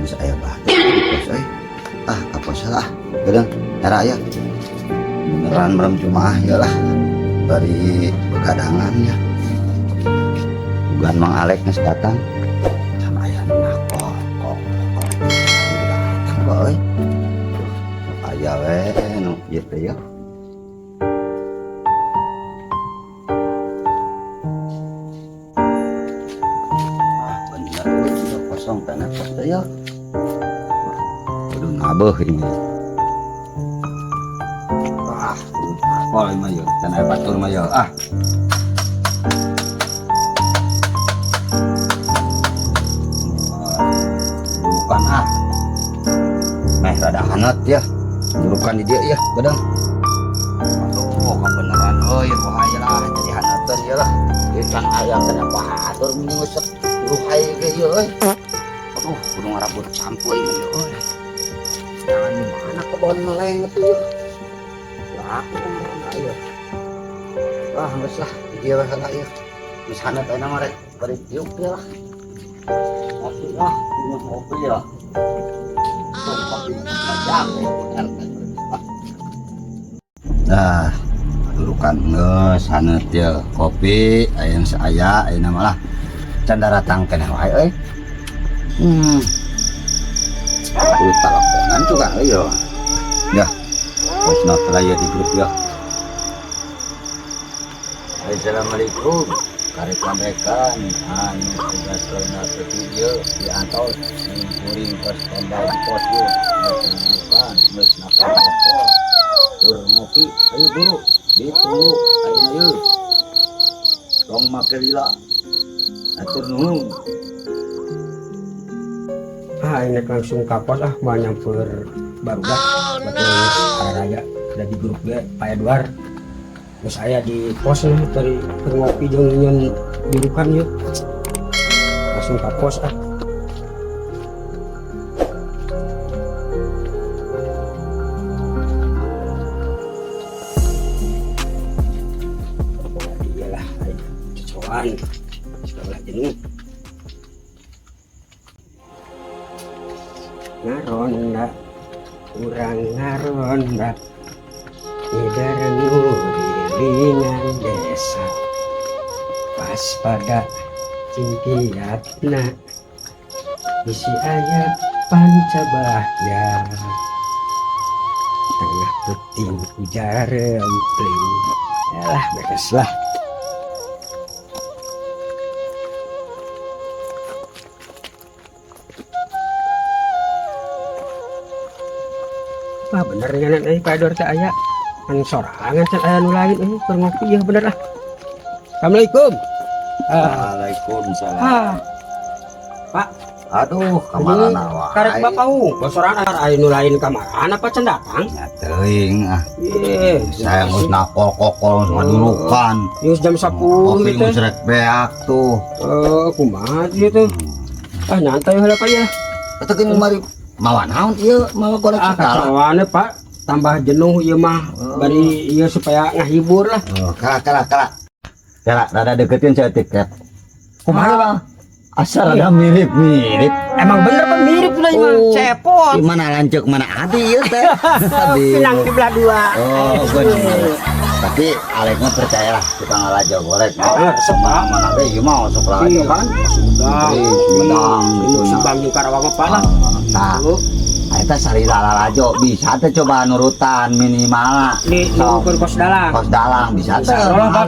saya bahagia di pos apa salah kadang era ya beneran merem cuma ya lah dari begadangannya bukan Mang Alek nges datang sama ayah kok datang boy ayah nu gitu ya bener udah kosong tanah pos ya udah nabeh ini apa mah yo tanah batur mah yo bukan meh rada hangat ya durukan di dia ya kadang aduh kebenaran bahaya lah jadi hanatan ya lah ikan ayam kena batur ngusek ruhai ke ya aduh kudu ngarabut campur ini ya jangan di mana kebon meleng itu ya aku kemana ya nggak lah dia lah ya misalnya tadi nama rek beri tiup ya lah ngopi lah ngopi ya kopi macam nah dudukan sanet ya kopi ayam saya ayam nama lah can datang kena wae teleponan juga ya voice note raya di grup ya. Assalamualaikum karek sampaikan anu tugas kena video di antos kuring pos tenda di pos yo bukan mes nakal tur ngopi ayo buru ditunggu ayo ayo tong make lila atur nuhun ini langsung kapos banyak barudak betul raya ada di grup gue Pak Edward terus saya di pos dari ngopi jeung dudukan yuk langsung kapos iyalah cocokan sekolah jenuh ngaronda kurang ngaronda tidak ngurilingan desa pas pada cingkiatna isi ayat pancabahya tengah puting ujar empling yalah beres lah bener ya Pak Edward teh aya an sorangan can aya nu lain keur ngopi ya bener lah. Assalamualaikum. Waalaikumsalam. Pak, aduh kamarana wae. Karek Bapak sorangan aya nu lain kamarana apa can datang? Ya teuing Ieu, saya geus nakol-kokol madurukan. Geus jam 10 kopi teh. geus rek beak tuh. Kumaha ieu tuh? Nyantai heula Pak ya. Eta teh mari mawa naon ieu mawa golek sakala kacawane Pak tambah jenuh ieu mah bari ieu supaya ngahibur lah kala rada deketin saya tiket kumaha asal ada mirip-mirip emang bener Pak mirip lah ieu mah cepot gimana lanceuk mana adi ieu teh pinang di belah dua bener tapi Aleknya percayalah kita ngalajo golek sama mana teh ieu mah sok lajo kan Sumedang gitu Subang jeung Karawang apa lah nah eta sarila lalajo bisa teh coba nurutan minimal di kos dalang bisa teh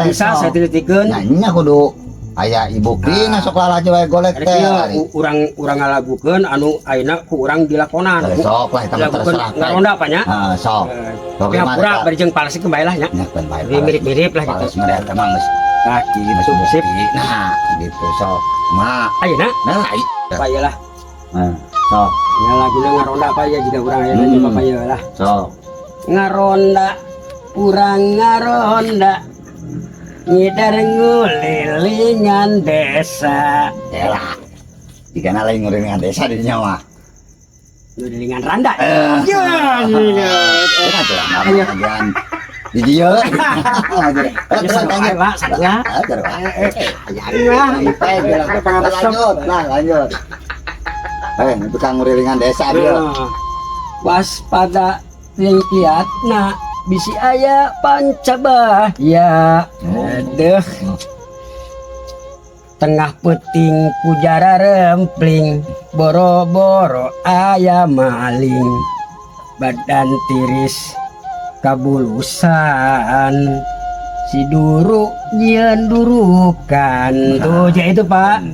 bisa saya titikeun nya kudu aya ibu kina sok lalajo wae golek teh urang ngalagukeun anu ayeuna ku urang dilakonan sok lah eta mah terserah ngaronda apa nya sok pura bari jeung palsi kembali lah nya mirip-mirip lah gitu sebenarnya emang geus gitu sip nah gitu sok mak ayeuna nah payalah sok ya laguna ngaronda apa ya jika urang ayeuna juga payalah sok ngaronda urang ngaronda ngidar ngulilingan desa yalah jika lain ngulilingan desa di nyawa ngulilingan randa ya di dia lanjut tukang ngurilingan desa dia. Waspada lihatna bisi aya pancabaya. Aduh. Tengah peting pujara rempling, boro-boro aya maling, badan tiris kabulusan, si duru nyian durukan. Tuh aja itu Pak.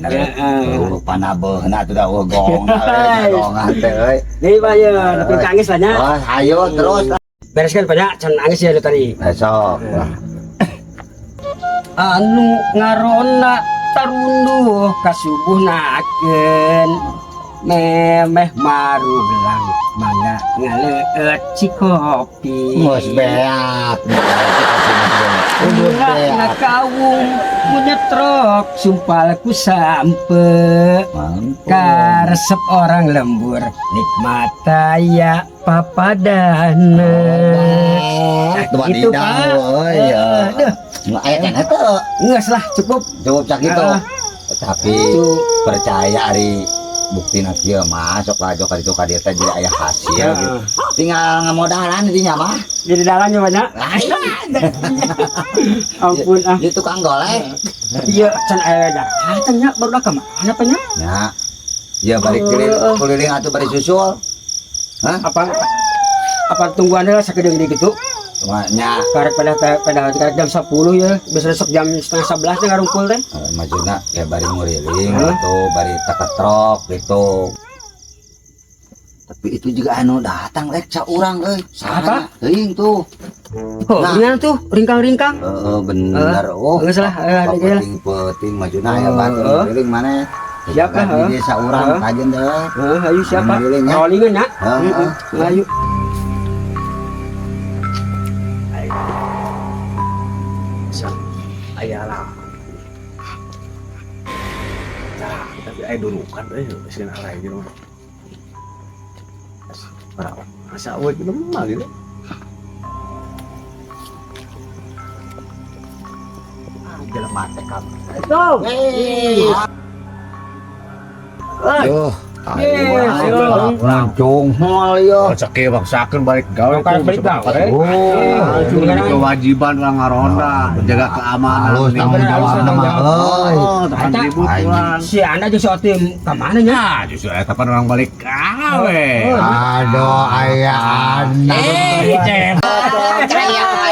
Panabehna tuh dah gong gongan teh euy. Nih Pak ya, tapi tangis lah nya. Oh, ayo terus. Bereskan banyak can nangis ya lu tadi. Besok. Anu ngarona tarunduh kasubuhnakeun memeh marulang mangga ngaleut cikopi. Mus beak. Ulah kawung munyetrok sumpalku sampe karesep orang lembur nikmataya papadana. Itu Pak. Ya. Aya kana teu. Geus lah cukup. Cukup cak gitu. Tapi percaya ari bukti kieu mah sok lajok ka ditu ka dieu teh jadi aya hasil gitu. Tinggal ngamodalan dinya mah. Jadi dalamnya banyak. Ampun ah. Di tukang golek. Iya can aya dah. Tanya baru dah kemana Pak nya? Ya. Ya balik keliling atuh bari susul. Hah? Apa tungguan heula sakedeung di kitu? Semuanya Karek pada jam 10 ya, biasa sok jam setengah 11 teh ngarumpul teh. majuna ya bari nguriling gitu, bari teketrok gitu. Tapi itu juga anu datang lek ca urang euy. Apa? Teuing tuh. Oh, bener tuh, ringkang-ringkang. Bener. Oh, geus lah, ada ge lah. penting majuna ya batu nguriling maneh. Siapa? Di desa urang kajen deh. Ayo siapa? Nguriling ya. Rolingan ya. Ayo. Ayalah. Nah, tapi aya durukan sieun alay di rumah. Berapa? Asa awet gitu mah gitu. Jelema teh kamu. Tuh. Yo. Ayo. Langsung mal yo. Cake maksakeun balik gawe Kan balik gawe. Kewajiban orang ngaronda menjaga keamanan. Halus tanggung jawab nama euy. Tahan ribut pulang. Si Anda jeung si Otim ka mana nya? Nah, justru eta pan orang balik gawe. Aduh aya anak.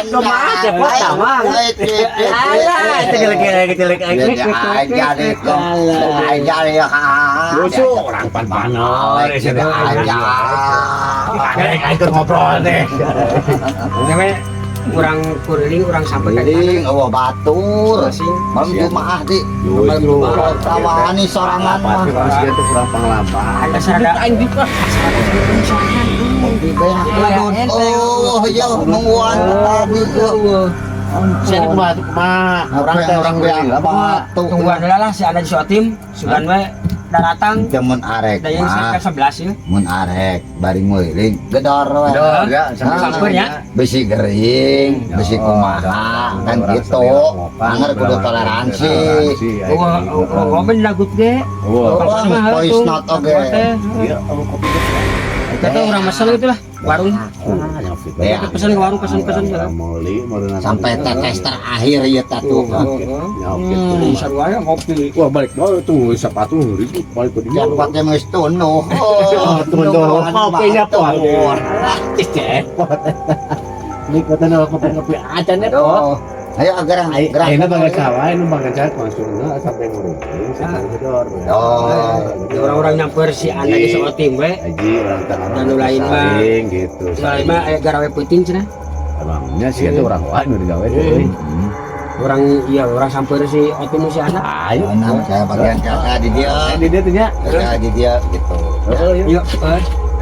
Kumaha cepot sama. Alah, tegelek Aja deh kok. Aja deh ya. Busuk orang pan-panon Sudah aja. Ikut ngobrol deh. Namanya kurang kuriling kurang sampai kan Keliling eueuh batur. Malam Jumaah di. Tawani sorangan mah. Masih itu kurang pengalaman. ada serada anjing lah. Oh, ya nungguan tadi tuh. Saya kumaha tuh kumaha. Orang teh orang beak batu. Tungguan heula lah si ada di Sotim, sugan we datang Jamun arek da yang mah. sekitar 11 ya. Mun arek bari ngeuling gedor we. Ya, Sampeurnya. Besi gering, besi kumaha kan gitu. Anger kudu toleransi. Ngobrol lagut ge. Voice note oge. Iya, kopi. Kita orang masalah itulah warung. Ya, Pesan ke warung pesan sampai tetes terakhir ya tatu. Sarwaya ngopi. Wah balik dulu tuh sepatu ribut balik ke dia. Yang pakai mes tunuh. Tunuh kopinya pawur. Cepot. Ini kata kopi aja nih kok. Ayo agar gerak. Ini bangga sawah, ini bangga cari konsulnya sampai ngurung. Oh, Orang-orang nyamper si Anda di Sotim we. Haji orang tanah Dan lain mah. gitu. Lain mah aya garawe peuting cenah. Emangnya sih itu orang lain udah digawe tuh. Orang iya orang samper si Otim si Anda. Ayo, nah, saya bagian kakak di dia. di dia tuh ya. Kakak di dia gitu. Yuk,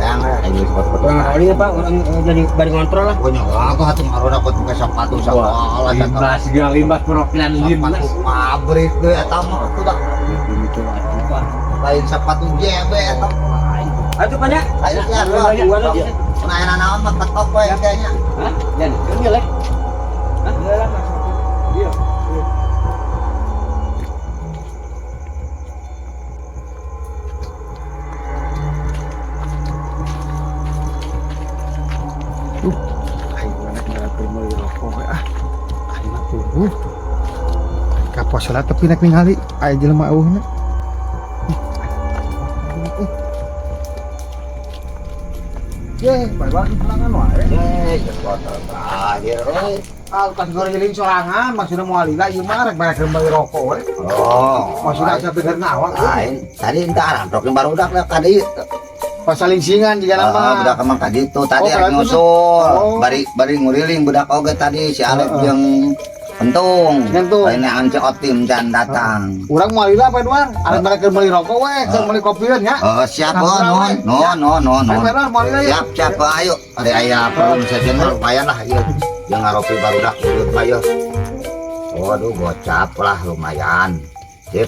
Yang Ayo sepatu. orang kali ya Pak, orang jadi bari ngontrol lah. punya aku hati ngaruh dapat pakai sepatu sama Limbas segala limbas perwakilan limbas. pabrik deh eta mah udah lain sepatu JB eta Ayo banyak. ayo ya nah naon mah ketok we kayaknya Hah? Dan ini lek. Hah? Iya. rokok we ah. Ayeuna tunggu. Kapos lah tapi nek ningali aya jelema eueuhna. Baik lagi pulangan wae. Kotor terakhir euy. Pas goreng sorangan maksudna moal lila ieu mah rek barek beli rokok we. Oh, Maksudna sampai keur naon? lain. Tadi entar antrokin barudak lah tadi. Pas salingsingan juga nama. Budak emang tadi tuh tadi Oh, rek berarti nyusul. oh. Bari nguriling budak oge tadi si Alep jeung Entung. Entung. Lainnya Ance Otim dan datang. Urang moal lila apa Edward? Arek barek beli rokok we, keur beli kopieun nya. Siap Nah, non. Benar moal lila. Siap ayo. Ada aya perlu saja lumayan lah ieu. Yang ngaropi barudak urut mah yeuh. Waduh gocap lah lumayan. Sip.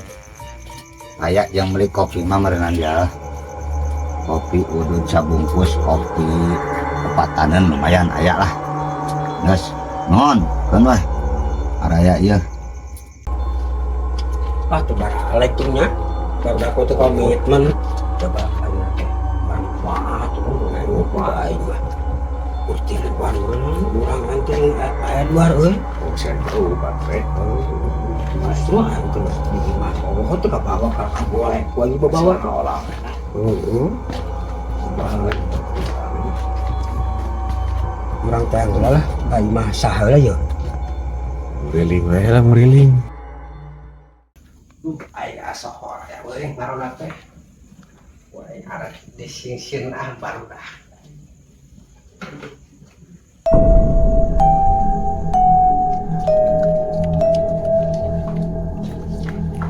Aya yang beli kopi mah merenang dia. Kopi udun sabungkus kopi kepatanan lumayan aya lah. Geus non, keun weh. Araya ieu. Tuh baralek tuh nya baru aku tuh komitmen coba ayo manfaat tuh baik mah kurti lebar orang nanti ayat luar saya tahu bapak justru itu di mana oh tuh bawa kakak boleh lagi bawa olah orang tayang lah bayi mah sahel aja Muriling we lah muriling. Ayah sohor ya, boleh baru nate, boleh arah disingsin baru dah.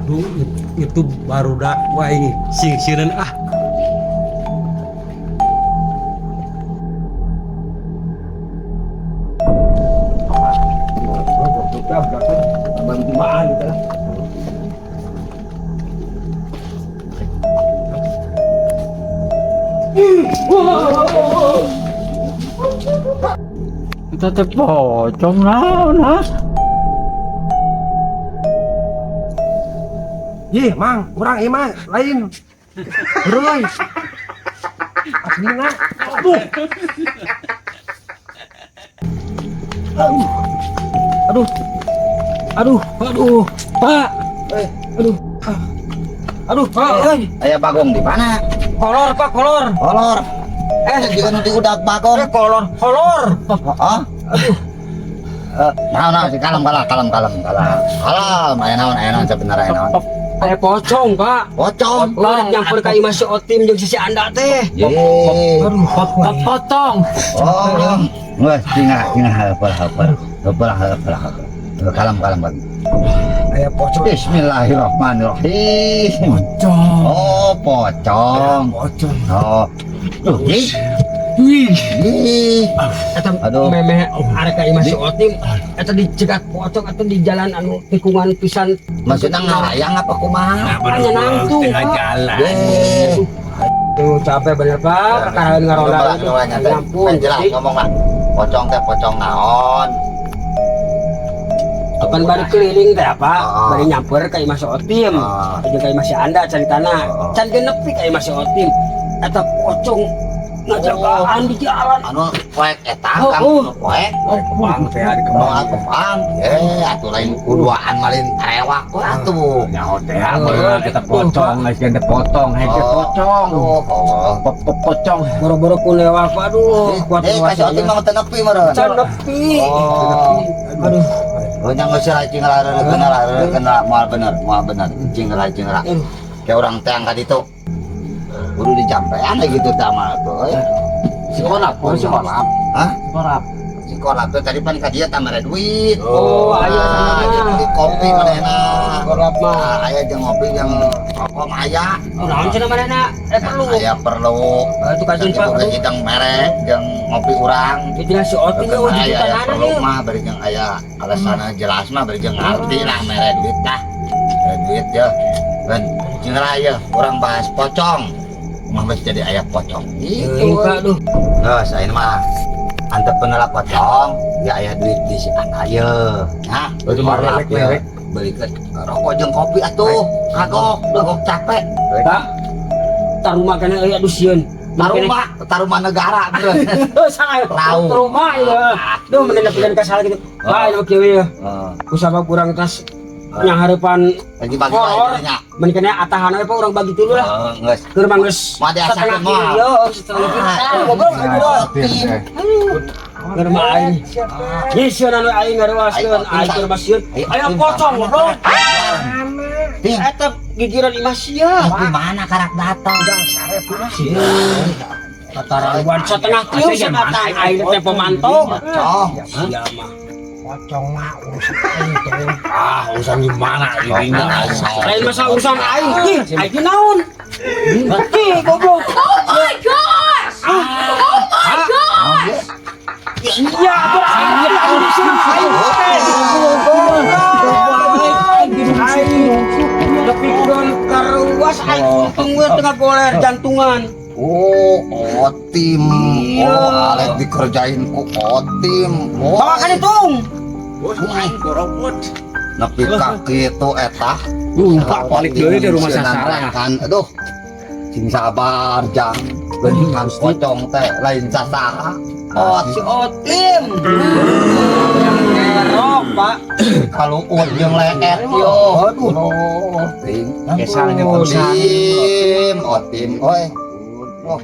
Duh, itu baru dah, wah ini singsiran ah. Kita teh pocong naon ha? Ye, mang, kurang iman, lain. Roy. Aslina. Aduh, Pak. Aduh, Pak. Aya bagong di mana? Kolor, Pak, kolor. Kolor. Juga nanti udah bagong. Kolor. Heeh. Nah, si kalem. Aya naon sebenarnya aya naon. Aya pocong, Pak. Pocong. Lain yang perkai masih otim jeung sisi Anda teh. Ye. Aduh, potong. Oh. Wah, tingah hafal. Kalem. Aya pocong. Bismillahirrahmanirrahim. Pocong. Oh, pocong. Oh. Tuh, ih. Eta Aduh. memeh arek ka masih otim eta dicegat pocong atau di jalan anu tikungan pisan Maksudnya ngalayang apa kumaha? hanya nangtung jalan. tuh capek bener Pak perkara ngarola itu ampun Jelas ngomong lah. Pocong naon? kapan balik keliling teh apa Oh. bari nyamper ka masih otim Oh. jeung ka masih Anda caritana Oh. can genepi ka masih otim eta pocong ngajagaan di jalan Anu poek eta Oh, kang oh. poek. Kembang teh ada Kembang kembang. Atuh lain kuduaan malin rewak tuh atuh. nyaho teh bener kita pocong geus gede potong hege pocong. Pocong. boro-boro kulewa aduh kuat Kasih oting mah teu nepi meureun. can nepi Oh. aduh Yang ngeusir cingela moal bener cingela kayak orang teh angkat itu kudu dijampean gitu sama tuh si kolap hah si kolap tuh tadi pan ka dia tambah duit aya sana di kopi manehna kolap mah aya jeung ngopi jeung rokok mah aya naon cenah manehna perlu aya perlu itu kajian Pak juga hidang merek jeung ngopi urang itu si oting Bukan wajib aya tanana perlu dia mah bari jeung aya alasanna jelas mah bari jeung ngarti lah mere duit tah. Mere duit ya. Dan jeung aya urang bahas pocong. Mah mesti jadi aya pocong. itu aduh Geus ayeuna mah antep penela pocong, ya aya duit di si aya. Nah, Itu mah lelek. Beli ke rokok jeung kopi atuh. Kagok capek. Pak tarumah kana euy aduh sieun Tarumah negara bener. sangat Tahu. rumah ya duh menena pikiran ka salah gitu Lain oke ya. Kusabab kurang tas yang harapan Lagi bagi horor. lainnya. Menikahnya atahan apa orang bagi dulu lah. Geus. Keur manggeus Mah diasakeun setengah mah. kilo, setengah kilo. Goblok lagi doang. Keur mah aing. Yesun anu aing ngaruaskeun, aing keur masieun. Aya pocong goblok. Ting. Eta gigiran imah sia. Tapi mana karak datang? Tataruan setengah kilo satang aing teh pemantau. Pocong. Sia mah. Pocong mah urusan aing tuh. Urusan gimana ini? Lain masa urusan aing, aing naon? Goblok. Oh my gosh! Oh my gosh! Iya, aing tapi don karuas aing untung we tengah goler jantungan. Oh, otim. Iya. Oh, Alek dikerjain ku otim. Oh, Bawa kan hitung. nepi kaki itu eta. Pak balik deui di rumah sasara. Kan, aduh. Sing sabar jang. Geuningan pocong teh lain sasaha. Oh, Si Otim. Erok, Pak. kalau jeung leet yo. Aduh. Ting. Kesal jeung Otim, otim, oi. Oh,